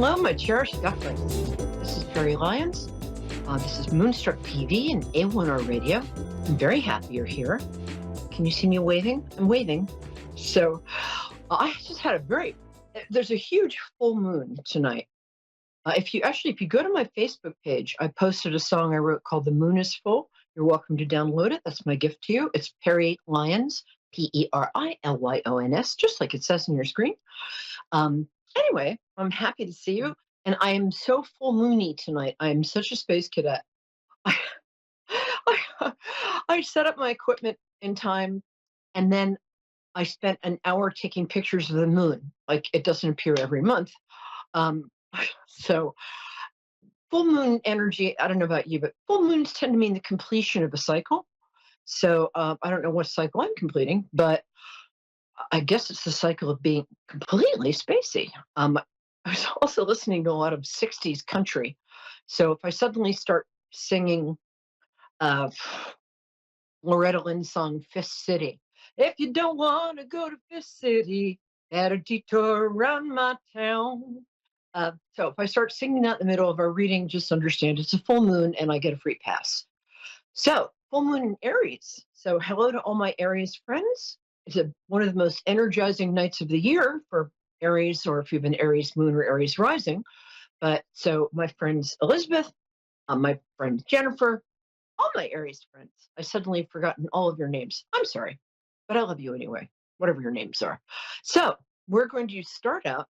Hello, my cherished ducklings. This is Peri Lyons. This is Moonstruck TV and A1R Radio. I'm very happy you're here. Can you see me waving? I'm waving. So I just had there's a huge full moon tonight. If you go to my Facebook page, I posted a song I wrote called The Moon is Full. You're welcome to download it. That's my gift to you. It's Peri Lyons, Perilyons, just like it says on your screen. Anyway, I'm happy to see you. And I am so full moony tonight. I am such a space cadet. I set up my equipment in time, and then I spent an hour taking pictures of the moon. Like, it doesn't appear every month. So full moon energy, I don't know about you, but full moons tend to mean the completion of a cycle. So I don't know what cycle I'm completing, but I guess it's the cycle of being completely spacey. I was also listening to a lot of 60s country. So if I suddenly start singing Loretta Lynn's song, Fist City, if you don't want to go to Fist City, add a detour around my town. So if I start singing that in the middle of our reading, just understand it's a full moon and I get a free pass. So full moon in Aries. So hello to all my Aries friends. It's one of the most energizing nights of the year for Aries, or if you've been Aries moon or Aries rising. But so my friends Elizabeth, my friend Jennifer, all my Aries friends. I suddenly have forgotten all of your names. I'm sorry, but I love you anyway, whatever your names are. So we're going to start out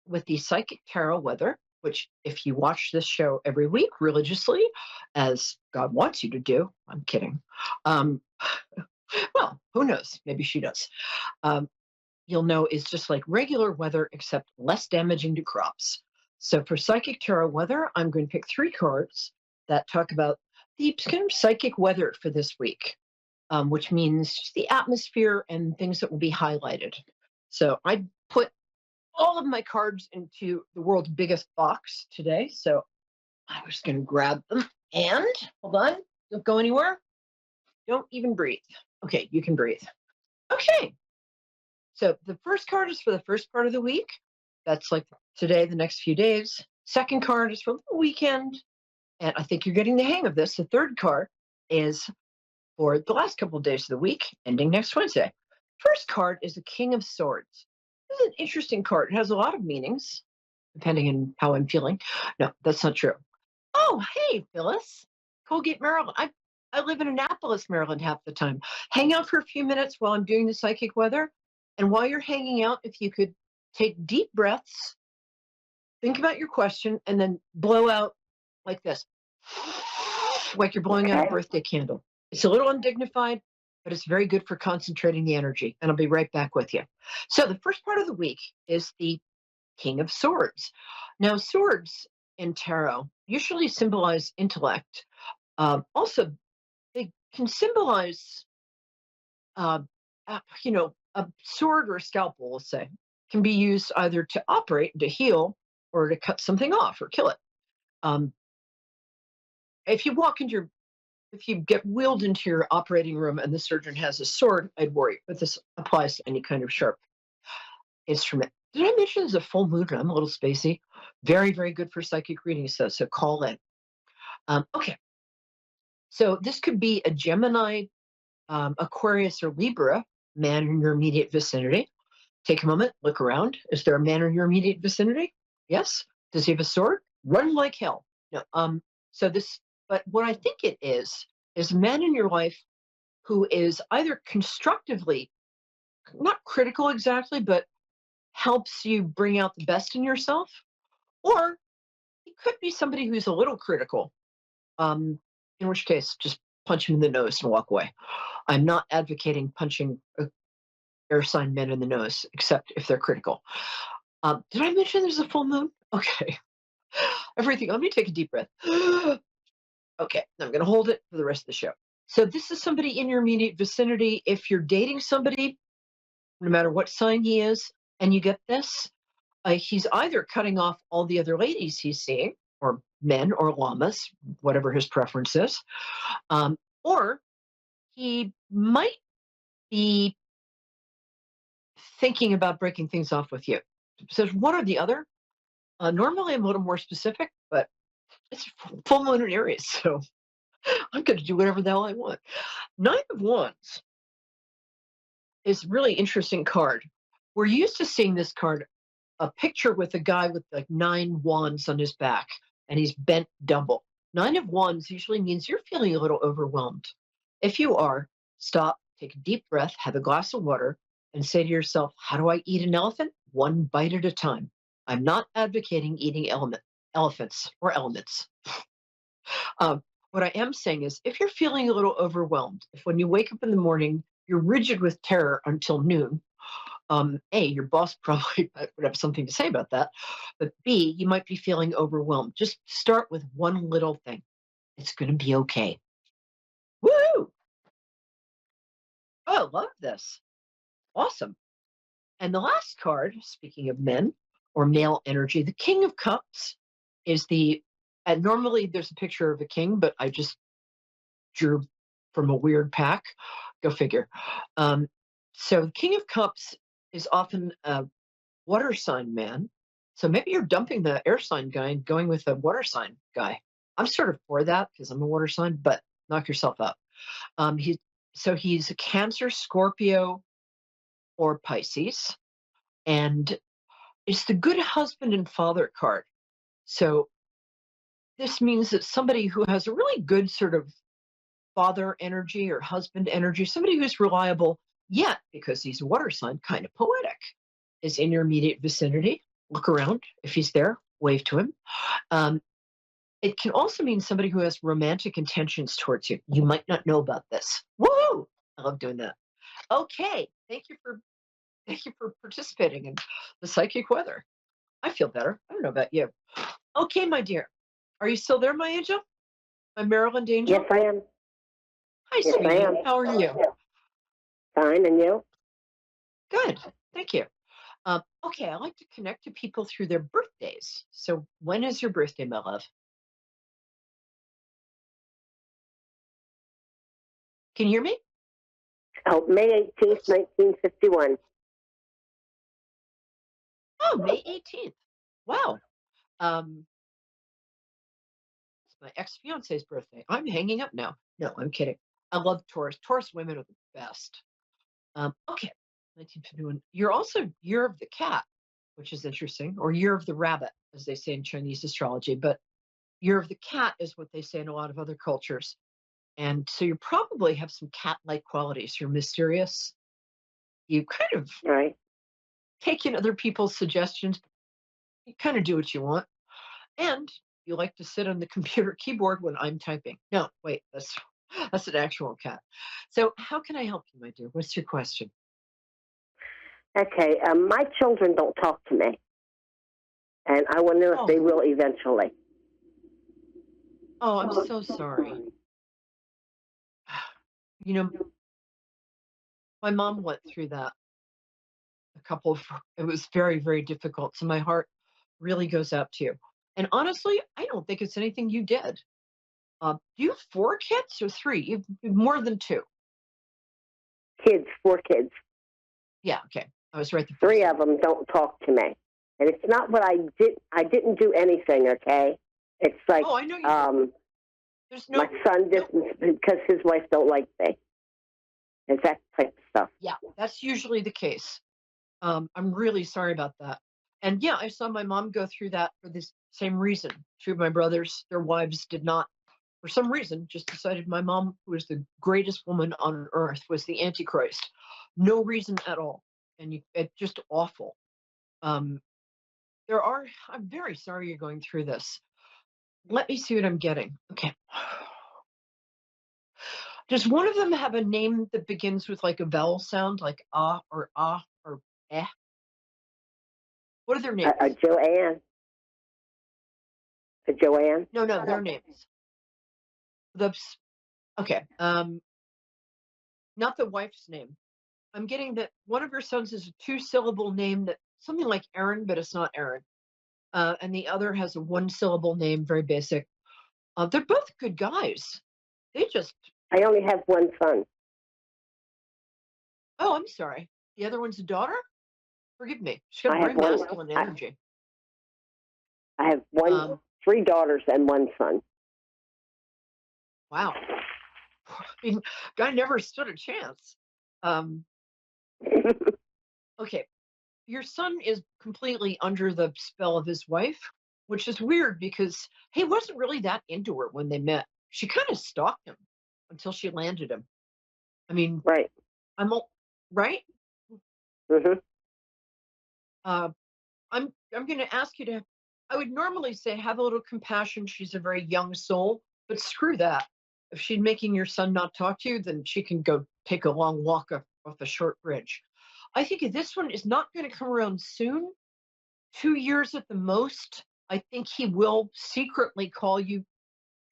with the Psychic Tarot weather, which if you watch this show every week religiously, as God wants you to do, I'm kidding. Well, who knows? Maybe she does. You'll know is just like regular weather, except less damaging to crops. So for Psychic Tarot weather, I'm going to pick 3 cards that talk about the kind of psychic weather for this week, which means just the atmosphere and things that will be highlighted. So I put all of my cards into the world's biggest box today. So I was going to grab them and hold on, don't go anywhere. Don't even breathe. Okay, you can breathe. Okay. So the first card is for the first part of the week. That's like today, the next few days. Second card is for the weekend. And I think you're getting the hang of this. The third card is for the last couple of days of the week, ending next Wednesday. First card is the King of Swords. This is an interesting card. It has a lot of meanings, depending on how I'm feeling. No, that's not true. Oh, hey, Phyllis. Colgate, Maryland. I live in Annapolis, Maryland half the time. Hang out for a few minutes while I'm doing the psychic weather. And while you're hanging out, if you could take deep breaths, think about your question, and then blow out like this, like you're blowing out a birthday candle. It's a little undignified, but it's very good for concentrating the energy. And I'll be right back with you. So the first part of the week is the King of Swords. Now, swords in tarot usually symbolize intellect. Also, they can symbolize, a sword or a scalpel, let's say, can be used either to operate, to heal, or to cut something off or kill it. If you get wheeled into your operating room and the surgeon has a sword, I'd worry, but this applies to any kind of sharp instrument. Did I mention there's a full moon? I'm a little spacey. Very, very good for psychic readings, so call in. Okay. So this could be a Gemini, Aquarius, or Libra man in your immediate vicinity. Take a moment, look around. Is there a man in your immediate vicinity? Yes. Does he have a sword? Run like hell. No. But what I think it is a man in your life who is either constructively, not critical exactly, but helps you bring out the best in yourself, or he could be somebody who's a little critical, in which case just punch him in the nose and walk away. I'm not advocating punching air sign men in the nose, except if they're critical. Did I mention there's a full moon? Okay. Everything. Let me take a deep breath. Okay, I'm going to hold it for the rest of the show. So this is somebody in your immediate vicinity. If you're dating somebody, no matter what sign he is, and you get this, he's either cutting off all the other ladies he's seeing, or men, or llamas, whatever his preference is, or he might be thinking about breaking things off with you. So there's one or the other. Normally, I'm a little more specific, but it's full moon in Aries, so I'm going to do whatever the hell I want. Nine of Wands is a really interesting card. We're used to seeing this card, a picture with a guy with like nine wands on his back, and he's bent double. Nine of Wands usually means you're feeling a little overwhelmed. If you are, stop, take a deep breath, have a glass of water, and say to yourself, how do I eat an elephant? One bite at a time. I'm not advocating eating elephants or elements. What I am saying is, if you're feeling a little overwhelmed, if when you wake up in the morning, you're rigid with terror until noon, A, your boss probably would have something to say about that, but B, you might be feeling overwhelmed. Just start with one little thing. It's going to be okay. Woo! Oh, I love this. Awesome. And the last card, speaking of men or male energy, the King of Cups is and normally there's a picture of a king, but I just drew from a weird pack. Go figure. Um, so the King of Cups is often a water sign man. So maybe you're dumping the air sign guy and going with a water sign guy. I'm sort of for that because I'm a water sign, but knock yourself up. He so he's a Cancer, Scorpio, or Pisces, and it's the good husband and father card. So this means that somebody who has a really good sort of father energy or husband energy, somebody who's reliable, yet because he's a water sign, kind of poetic, is in your immediate vicinity. Look around. If he's there, wave to him. Um, it can also mean somebody who has romantic intentions towards you. You might not know about this. Woo! I love doing that. Okay, thank you for participating in the psychic weather. I feel better. I don't know about you. Okay, my dear. Are you still there, my angel? My Maryland angel? Yes, I am. Hi, Yes, I sweetie. am. How are you? Fine, and you? Good. Thank you. Okay, I like to connect to people through their birthdays. So when is your birthday, my love? Can you hear me? Oh, May 18th, 1951. Oh, May 18th. Wow. Um, it's my ex-fiance's birthday. I'm hanging up now. No, I'm kidding. I love Taurus. Taurus women are the best. Okay, 1951. You're also Year of the Cat, which is interesting, or Year of the Rabbit, as they say in Chinese astrology. But Year of the Cat is what they say in a lot of other cultures. And so you probably have some cat-like qualities. You're mysterious. You kind of All right. take in other people's suggestions. You kind of do what you want. And you like to sit on the computer keyboard when I'm typing. No, wait, that's an actual cat. So how can I help you, my dear? What's your question? Okay, my children don't talk to me, and I want to know if they Oh, will eventually. oh, I'm so sorry. You know, my mom went through that it was very, very difficult. So my heart really goes out to you. And honestly, I don't think it's anything you did. Do you have four kids or three? You've more than two. Kids, 4 kids. Yeah, okay. I was right the first 3 time. of them don't talk to me, and it's not what I did. I didn't do anything. Okay, it's like Oh, I know you did. There's my no, son no, didn't because his wife don't like me. It's that type of stuff. yeah, that's usually the case. I'm really sorry about that. And yeah, I saw my mom go through that for this same reason. Two of my brothers, their wives did not, for some reason, just decided my mom, who was the greatest woman on earth, was the Antichrist. No reason at all. And it's just awful. Um, I'm very sorry you're going through this. Let me see what I'm getting. Okay. Does one of them have a name that begins with like a vowel sound, like ah or eh? What are their names? Joanne, Joanne. No, no, their names. The okay. Not the wife's name. I'm getting that one of your sons is a two-syllable name that something like Aaron, but it's not Aaron. And the other has a one-syllable name, very basic. They're both good guys. They just I only have one son. oh, I'm sorry. The other one's a daughter? Forgive me. She's got I have very one. masculine energy. I have Um, 3 daughters and 1 son. wow. I mean, guy never stood a chance. Um, okay, your son is completely under the spell of his wife, which is weird because he wasn't really that into her when they met. She kind of stalked him until she landed him. I mean, Right. I'm right. Hmm. Uh, I'm going to ask you to. I would normally say have a little compassion. She's a very young soul, but screw that. If she's making your son not talk to you, then she can go take a long walk off a short bridge. I think if this one is not going to come around soon, 2 years at the most. I think he will secretly call you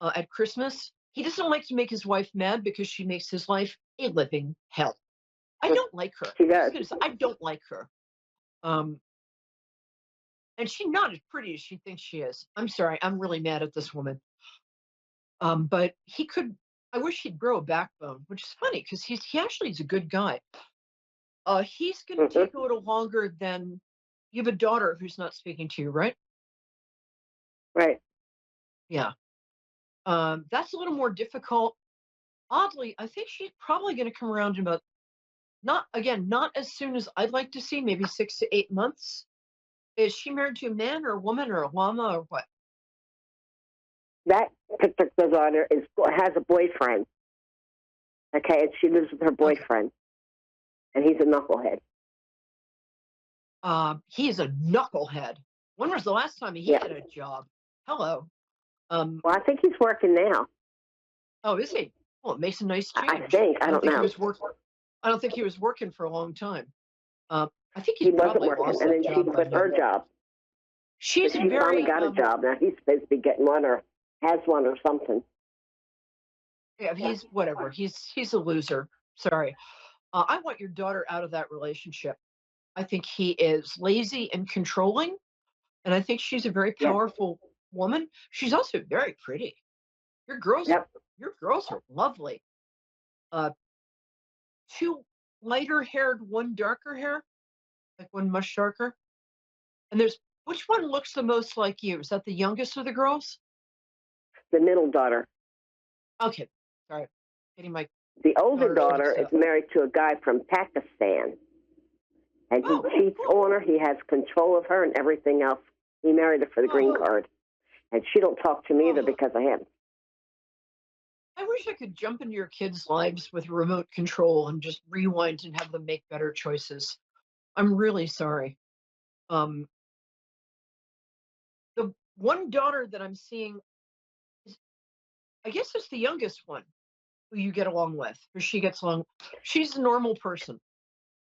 at Christmas. He doesn't like to make his wife mad because she makes his life a living hell. I don't like her. She I'm just does. going to say I don't like her. Um, and she's not as pretty as she thinks she is. I'm sorry. I'm really mad at this woman. But he could. I wish he'd grow a backbone, which is funny because he actually is a good guy. He's going to Hmm. take a little longer than you have a daughter who's not speaking to you, right? Right. Yeah. That's a little more difficult. Oddly, I think she's probably going to come around in about not as soon as I'd like to see, maybe 6 to 8 months. Is she married to a man or a woman or a llama or what? That particular daughter has a boyfriend. Okay, and she lives with her Okay. boyfriend, and he's a knucklehead. He is a knucklehead. When was the last time he Yeah. had a job? Hello. Um, Well, I think he's working now. oh, is he? Well, it makes a nice I change. think. I don't know. I don't think he was working for a long time. I think he's He wasn't probably working, lost and that then she job by quit now. her job. But She's she finally very got a job. Now he's supposed to be getting one or has one or something. yeah, he's whatever. He's a loser. Sorry. I want your daughter out of that relationship. I think he is lazy and controlling, and I think she's a very Yep. powerful woman. She's also very pretty. Your girls are Yep. your girls are lovely. Uh, two lighter haired, one darker hair, like one much darker. And there's which one looks the most like you? Is that the youngest of the girls? The middle daughter. Okay, sorry, getting my The older daughters daughter mixed is up. married to a guy from Pakistan, and he Oh, cheats cool. on her. He has control of her and everything else. He married her for the green Oh, card, and she don't talk to me either oh. because of him. I wish I could jump into your kids' lives with remote control and just rewind and have them make better choices. I'm really sorry. Um, the one daughter that I'm seeing, is, I guess it's the youngest one who you get along with, or she gets along. She's a normal person.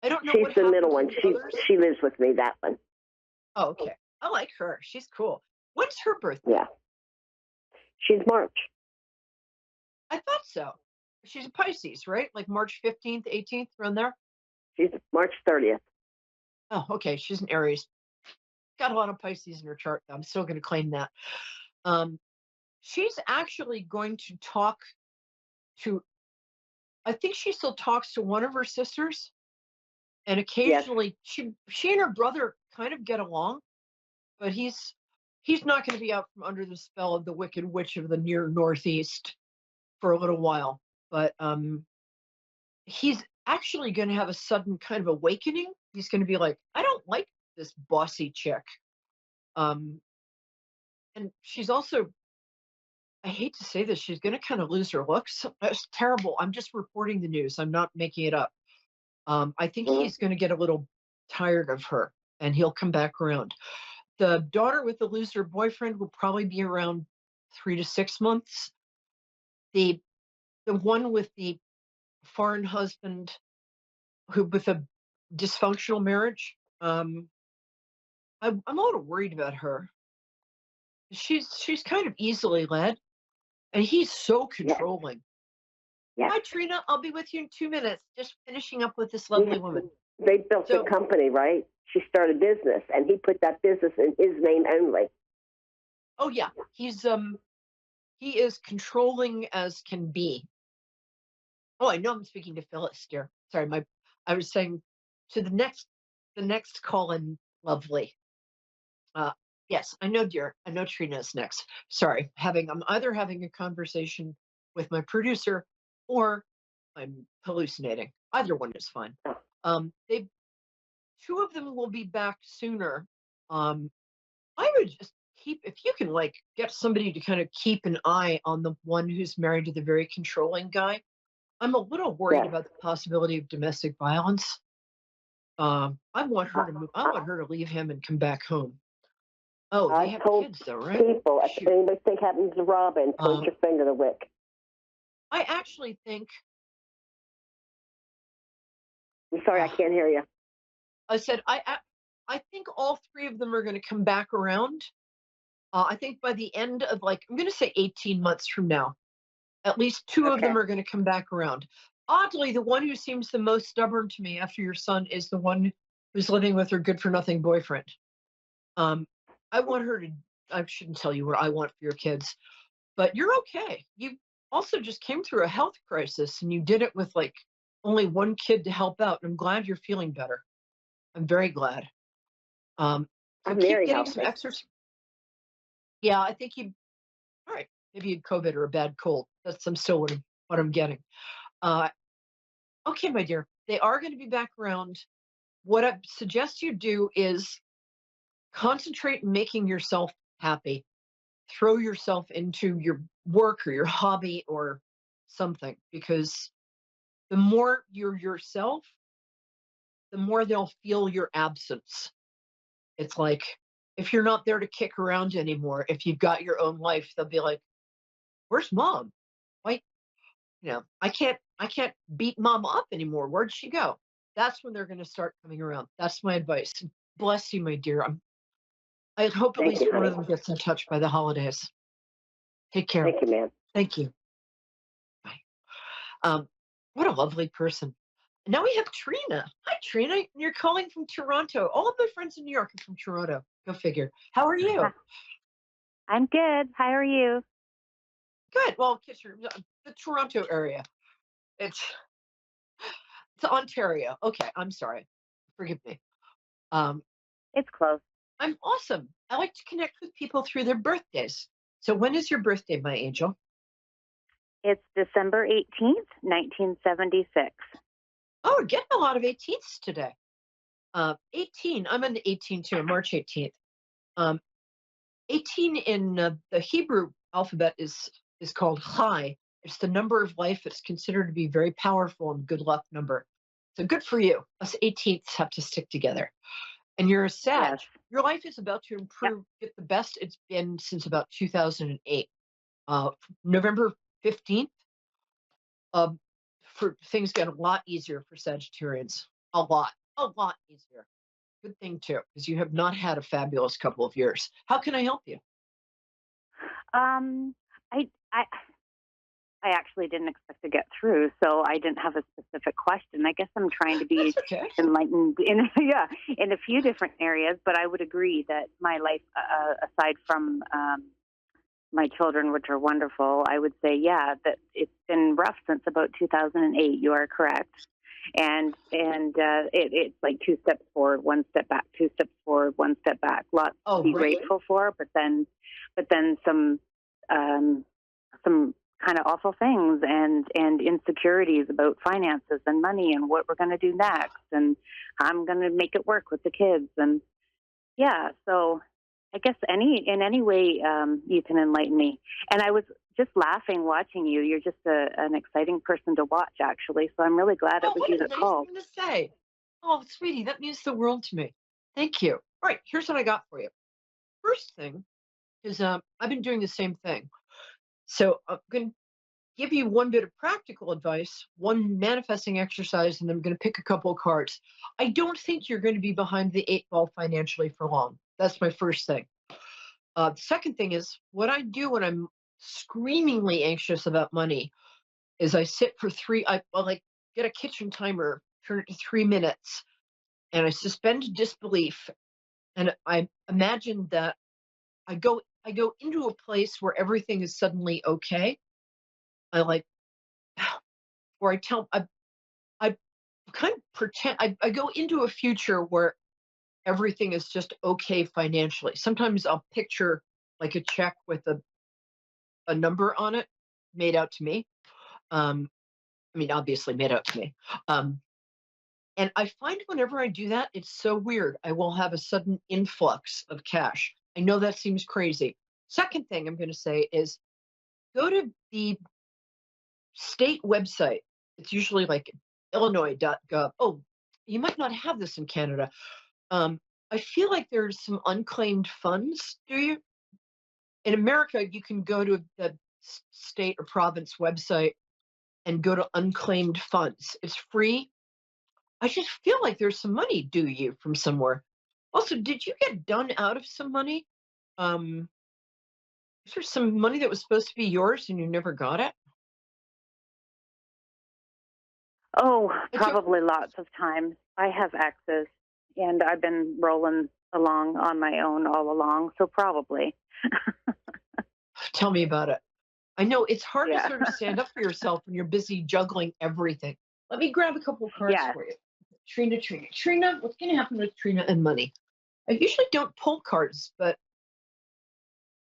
I don't know She's what the middle happened to one. the She others. she lives with me. That one. Oh, okay. I like her. She's cool. When's her birthday? Yeah. She's March. I thought so. She's a Pisces, right? Like March 15th, 18th, around there. She's March 30th. Oh, okay. She's an Aries. Got a lot of Pisces in her chart. I'm still going to claim that. Um, she's actually going to talk to, I think she still talks to one of her sisters, and Yes. occasionally she and her brother kind of get along, but he's not going to be out from under the spell of the wicked witch of the near northeast for a little while. But he's actually going to have a sudden kind of awakening. He's going to be like, I don't like this bossy chick. Um, and she's also, I hate to say this, she's going to kind of lose her looks. That's terrible. I'm just reporting the news. I'm not making it up. I think Mhm. he's going to get a little tired of her and he'll come back around. The daughter with the loser boyfriend will probably be around 3 to 6 months. The the one with the foreign husband who with a dysfunctional marriage, I'm a little worried about her. She's kind of easily led, and he's so Yes. controlling. Yes. Hi, Trina. I'll be with you in 2 minutes. Just finishing up with this Yeah. lovely woman. They built a So, company, right? She started business, and he put that business in his name only. oh yeah, he is controlling as can be. Oh, I know I'm speaking to Phyllis, dear. Sorry, my I was saying to the next call in, lovely. Uh, Yes, I know, dear. I know Trina is next. Sorry, I'm either having a conversation with my producer or I'm hallucinating. Either one is fine. Oh, They two of them will be back sooner. Um, I would just keep if you can like get somebody to kind of keep an eye on the one who's married to the very controlling guy. I'm a little worried yes. about the possibility of domestic violence. I want I, her to move. I I, want her to leave him and come back home. Oh, they I've have told kids though, right? people, if Shoot. anybody think happens to Robin, point Um, your finger to Rick. I actually think. I'm sorry, I Uh, can't hear you. I said I think all three of them are going to come back around. I think by the end of like I'm going to say 18 months from now, at least two of Okay. them are going to come back around. Oddly, the one who seems the most stubborn to me after your son is the one who's living with her good for nothing boyfriend. Um, I want her to. I shouldn't tell you what I want for your kids, but you're okay. You also just came through a health crisis, and you did it with like only one kid to help out. And I'm glad you're feeling better. I'm very glad. So I'm keep very getting some healthy. exercise. Yeah, I think you. All right, maybe you had COVID or a bad cold. That's I'm still what I'm getting. Uh, okay, my dear, they are going to be back around. What I suggest you do is concentrate on making yourself happy. Throw yourself into your work or your hobby or something because the more you're yourself, the more they'll feel your absence. It's like if you're not there to kick around anymore, if you've got your own life, they'll be like, "Where's mom? Why, I can't beat mom up anymore. Where'd she go?" That's when they're going to start coming around. That's my advice. Bless you, my dear. I hope at Thank least you, one honey. of them gets in touch by the holidays. Take care. Thank you, ma'am. Thank you. Bye. What a lovely person. Now we have Trina. Hi, Trina. You're calling from Toronto. All of my friends in New York are from Toronto. Go figure. How are Hi, you? I'm good. How are you? Good. Well, Kitchener, the Toronto area. It's it's Ontario. Okay, I'm sorry. Forgive me. Um, It's close. I'm awesome. I like to connect with people through their birthdays. So when is your birthday, my angel? It's December 18th, 1976. Oh, we're getting a lot of 18ths today. 18. I'm on the 18 too, March 18th. Um, 18 in the Hebrew alphabet is called Chai. It's the number of life that's considered to be very powerful and good luck number. So good for you. Us 18ths have to stick together. And you're a Sag. Yes. Your life is about to Yep. improve, get the best it's been since about 2008. November 15th, for things get a lot easier for Sagittarians. A lot easier. Good thing too, because you have not had a fabulous couple of years. How can I help you? Um, I, I, I actually didn't expect to get through, so I didn't have a specific question. I guess I'm trying to That's be okay. enlightened in, yeah, in a few different areas, but I would agree that my life, aside from, my children, which are wonderful, I would say, yeah, that it's been rough since about 2008. You are correct. It's like two steps forward, one step back, two steps forward, one step back. Lots to Oh, be really? grateful for, but then um, some kind of awful things and insecurities about finances and money and what we're going to do next and how I'm going to make it work with the kids and yeah. So I guess in any way you can enlighten me. And I was just laughing watching you. You're just an exciting person to watch, actually. So I'm really glad it Oh, was what you a that nice called. thing to say. Oh, sweetie, that means the world to me. Thank you. All right, here's what I got for you. First thing is I've been doing the same thing. So I'm going to give you one bit of practical advice, one manifesting exercise, and I'm going to pick a couple of cards. I don't think you're going to be behind the eight ball financially for long. That's my first thing. The second thing is what I do when I'm screamingly anxious about money is I sit for I'll like get a kitchen timer, turn it to 3 minutes, and I suspend disbelief. And I imagine that I go into a place where everything is suddenly okay. I like, or I kind of pretend I go into a future where everything is just okay financially. Sometimes I'll picture like a check with a number on it made out to me. Um, I mean, obviously made out to me. Um, and I find whenever I do that, it's so weird. I will have a sudden influx of cash. I know that seems crazy. Second thing I'm going to say is go to the state website. It's usually like illinois.gov. Oh, you might not have this in Canada. Um, I feel like there's some unclaimed funds. Do you? In America, you can go to the state or province website and go to unclaimed funds. It's free. I just feel like there's some money due you from somewhere. Also, did you get done out of some money? Um, is there some money that was supposed to be yours and you never got it? Oh, It's a- probably lots of times. I have exes, and I've been rolling along on my own all along, so probably. Tell me about it. I know it's hard to Yeah. sort of stand up for yourself when you're busy juggling everything. Let me grab a couple of cards Yes. for you. Trina, what's going to happen with Trina and money? I usually don't pull cards, but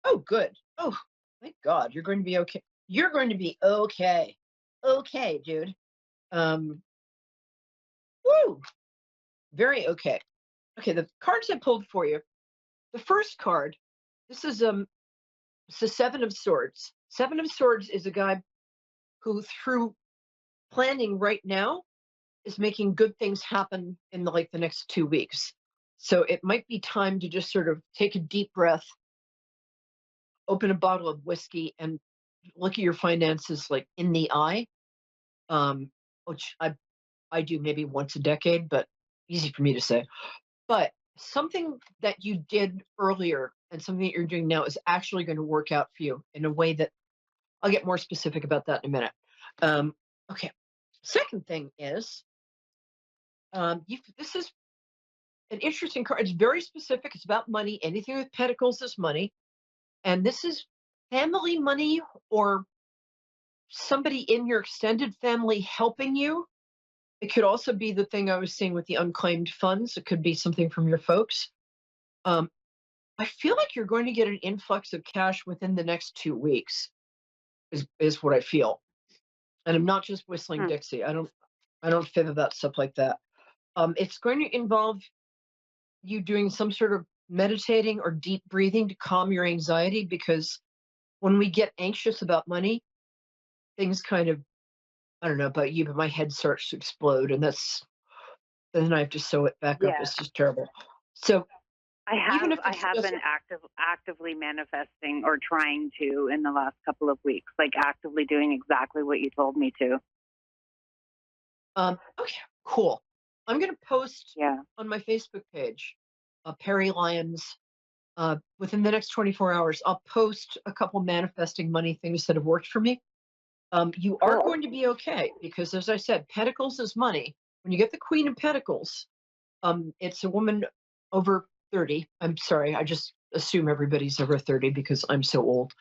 oh, good. Oh, thank God. You're going to be okay. You're going to be okay. Okay, dude. Um, woo. Very okay. Okay, the cards I pulled for you. The first card, this is it's the Seven of Swords. Seven of Swords is a guy who, through planning right now, is making good things happen in the next 2 weeks. So it might be time to just sort of take a deep breath, open a bottle of whiskey, and look at your finances like in the eye. Which I do maybe once a decade, but easy for me to say. But something that you did earlier and something that you're doing now is actually going to work out for you in a way that I'll get more specific about that in a minute. Okay. Second thing is, this is an interesting card. It's very specific. It's about money. Anything with pentacles is money. And this is family money or somebody in your extended family helping you. It could also be the thing I was seeing with the unclaimed funds. It could be something from your folks. Um, I feel like you're going to get an influx of cash within the next 2 weeks, is what I feel. And I'm not just whistling Dixie. I don't fib about stuff like that. It's going to involve you doing some sort of meditating or deep breathing to calm your anxiety, because when we get anxious about money, things kind of, I don't know about you, but my head starts to explode, and then I have to sew it back up. Yeah. It's just terrible. So even if I it's have just been actively manifesting or trying to in the last couple of weeks, like actively doing exactly what you told me to. okay, cool. I'm going to post Yeah. on my Facebook page, Peri Lyons. Within the next 24 hours, I'll post a couple manifesting money things that have worked for me. You are Cool. going to be okay because, as I said, Pentacles is money. When you get the Queen of Pentacles, it's a woman over 30. I'm sorry, I just assume everybody's over 30 because I'm so old.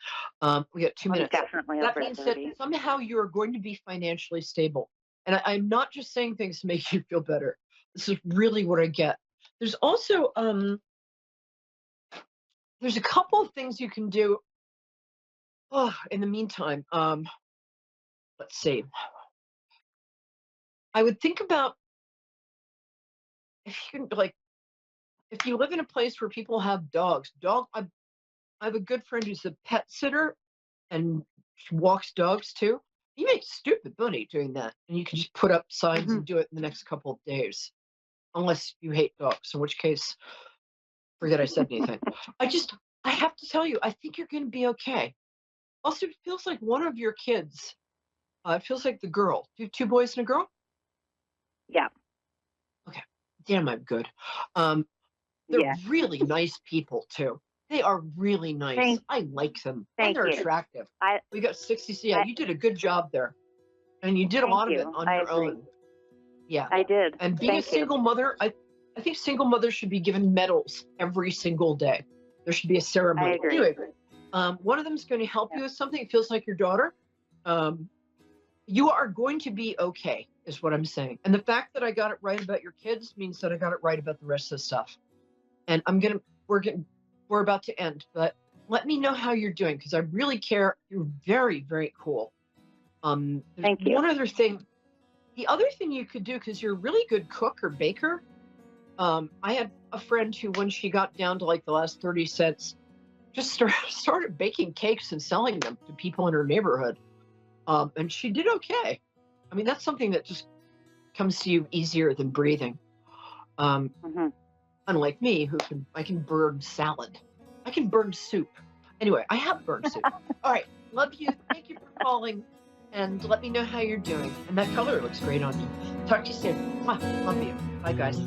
We got 2 minutes. Definitely That over means 30. that somehow you're going to be financially stable. And I'm not just saying things to make you feel better. This is really what I get. There's also there's a couple of things you can do. Oh, in the meantime, let's see. I would think about if you can, like, if you live in a place where people have dogs. I have a good friend who's a pet sitter and she walks dogs too. You make stupid money doing that, and you can just put up signs and do it in the next couple of days, unless you hate dogs, in which case, forget I said anything. I have to tell you, I think you're going to be okay. Also, it feels like one of your kids. It feels like the girl. Do you have two boys and a girl? Yeah. Okay. Damn, I'm good. They're Yeah. really nice people too. They are really nice. Thank- I like them. And Thank they're you. attractive. I We got 60. Yeah, I- you did a good job there. And you did a Thank lot of it you. on I your agree. own. Yeah. I did. And being a Thank you. single mother, I think single mothers should be given medals every single day. There should be a ceremony. I agree. Anyway, one of them is going to help you with something. It feels like your daughter. You are going to be okay, is what I'm saying. And the fact that I got it right about your kids means that I got it right about the rest of the stuff. And we're about to end, but let me know how you're doing because I really care. You're very, very cool. There's Thank you. one other thing. The other thing you could do, because you're a really good cook or baker, I had a friend who, when she got down to like the last 30 cents, just started baking cakes and selling them to people in her neighborhood. And she did okay. I mean, that's something that just comes to you easier than breathing. Hmm. Unlike me, I can burn salad. I can burn soup. Anyway, I have burned soup. All right. Love you. Thank you for calling. And let me know how you're doing. And that color looks great on you. Talk to you soon. Mwah. Love you. Bye, guys.